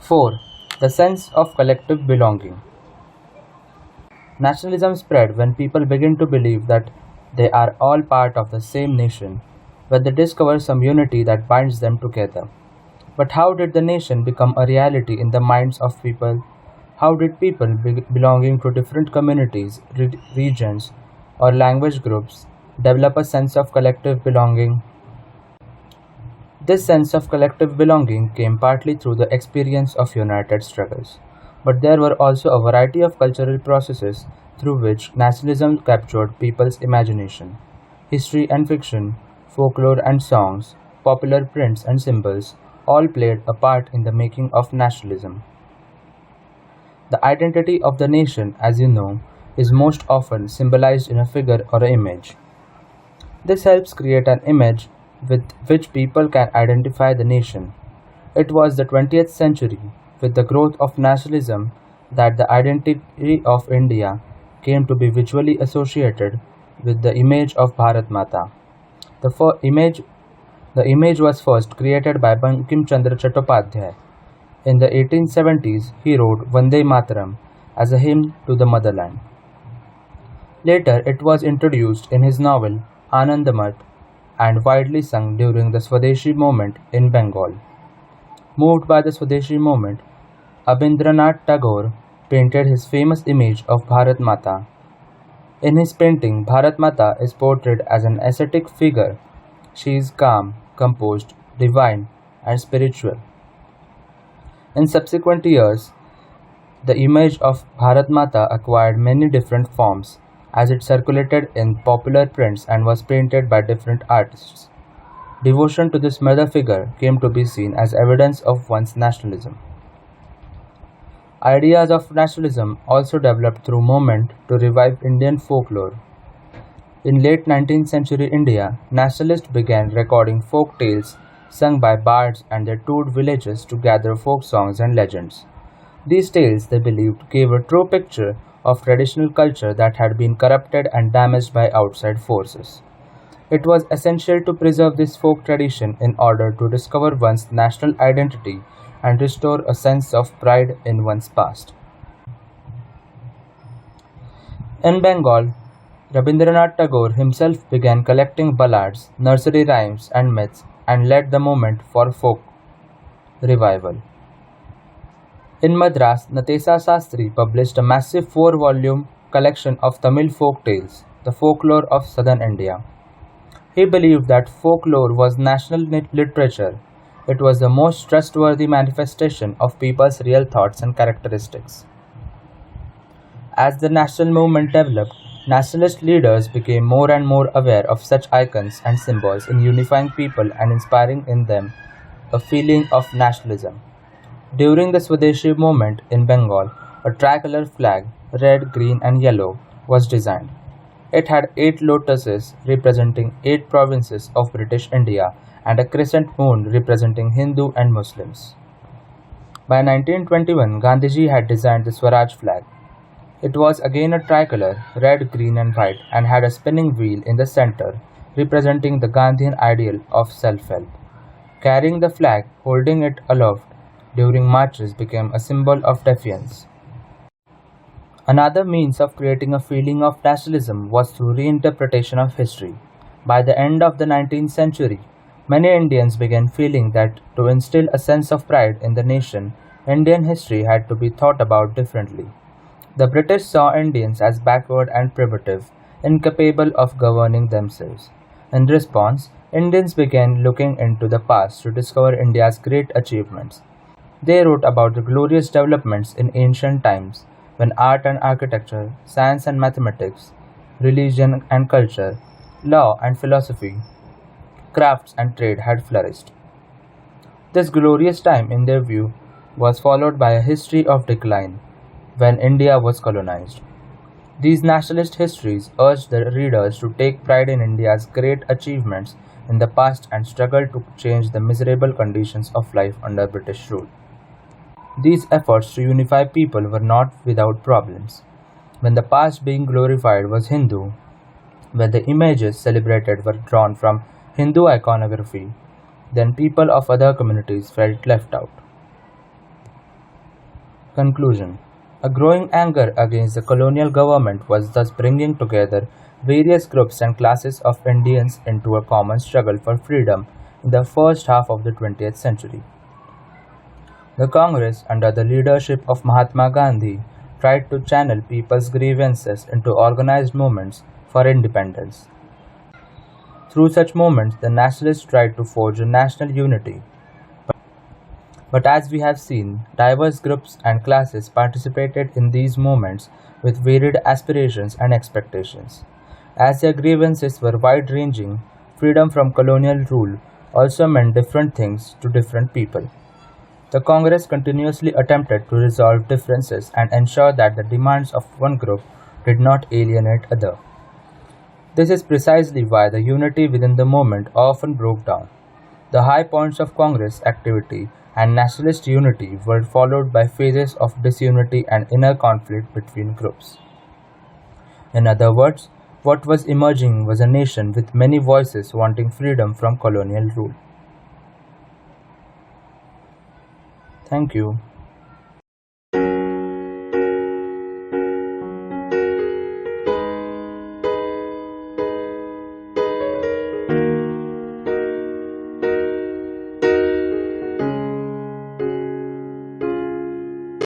4. The sense of collective belonging. Nationalism spread when people begin to believe that they are all part of the same nation, when they discover some unity that binds them together. But how did the nation become a reality in the minds of people? How did people belonging to different communities, regions, or language groups develop a sense of collective belonging? This sense of collective belonging came partly through the experience of united struggles, but there were also a variety of cultural processes through which nationalism captured people's imagination. History and fiction, folklore and songs, popular prints and symbols all played a part in the making of nationalism. The identity of the nation, as you know, is most often symbolized in a figure or an image. This helps create an image with which people can identify the nation. It was the 20th century, with the growth of nationalism, that the identity of India came to be visually associated with the image of Bharat Mata. The image was first created by Bankim Chandra Chattopadhyay. In the 1870s, he wrote Vande Mataram as a hymn to the motherland. Later, it was introduced in his novel Anandamath and widely sung during the Swadeshi movement in Bengal. Moved by the Swadeshi movement, Rabindranath Tagore painted his famous image of Bharat Mata. In his painting, Bharat Mata is portrayed as an ascetic figure. She is calm, composed, divine, and spiritual. In subsequent years, the image of Bharat Mata acquired many different forms as it circulated in popular prints and was painted by different artists. Devotion to this mother figure came to be seen as evidence of one's nationalism. Ideas of nationalism also developed through movement to revive Indian folklore. In late 19th century India, nationalists began recording folk tales sung by bards, and they toured villages to gather folk songs and legends. These tales, they believed, gave a true picture of traditional culture that had been corrupted and damaged by outside forces. It was essential to preserve this folk tradition in order to discover one's national identity and restore a sense of pride in one's past. In Bengal, Rabindranath Tagore himself began collecting ballads, nursery rhymes, and myths and led the movement for folk revival. In Madras, Natesa Sastri published a massive 4-volume collection of Tamil folk tales, the folklore of southern India. He believed that folklore was national literature. It was the most trustworthy manifestation of people's real thoughts and characteristics. As the national movement developed, nationalist leaders became more and more aware of such icons and symbols in unifying people and inspiring in them a feeling of nationalism. During the Swadeshi movement in Bengal, a tricolor flag, red, green, and yellow, was designed. It had 8 lotuses representing 8 provinces of British India and a crescent moon representing Hindu and Muslims. By 1921, Gandhiji had designed the Swaraj flag. It was again a tricolor, red, green, and white, and had a spinning wheel in the center, representing the Gandhian ideal of self-help. Carrying the flag, holding it aloft during marches became a symbol of defiance. Another means of creating a feeling of nationalism was through reinterpretation of history. By the end of the 19th century, many Indians began feeling that to instill a sense of pride in the nation, Indian history had to be thought about differently. The British saw Indians as backward and primitive, incapable of governing themselves. In response, Indians began looking into the past to discover India's great achievements. They wrote about the glorious developments in ancient times, when art and architecture, science and mathematics, religion and culture, law and philosophy, crafts and trade had flourished. This glorious time, in their view, was followed by a history of decline, when India was colonized. These nationalist histories urged the readers to take pride in India's great achievements in the past and struggle to change the miserable conditions of life under British rule. These efforts to unify people were not without problems. When the past being glorified was Hindu, when the images celebrated were drawn from Hindu iconography, then people of other communities felt left out. Conclusion. A growing anger against the colonial government was thus bringing together various groups and classes of Indians into a common struggle for freedom in the first half of the 20th century. The Congress, under the leadership of Mahatma Gandhi, tried to channel people's grievances into organized movements for independence. Through such movements, the nationalists tried to forge a national unity. But as we have seen, diverse groups and classes participated in these movements with varied aspirations and expectations. As their grievances were wide-ranging, freedom from colonial rule also meant different things to different people. The Congress continuously attempted to resolve differences and ensure that the demands of one group did not alienate other. This is precisely why the unity within the movement often broke down. The high points of Congress activity and nationalist unity were followed by phases of disunity and inner conflict between groups. In other words, what was emerging was a nation with many voices wanting freedom from colonial rule. Thank you.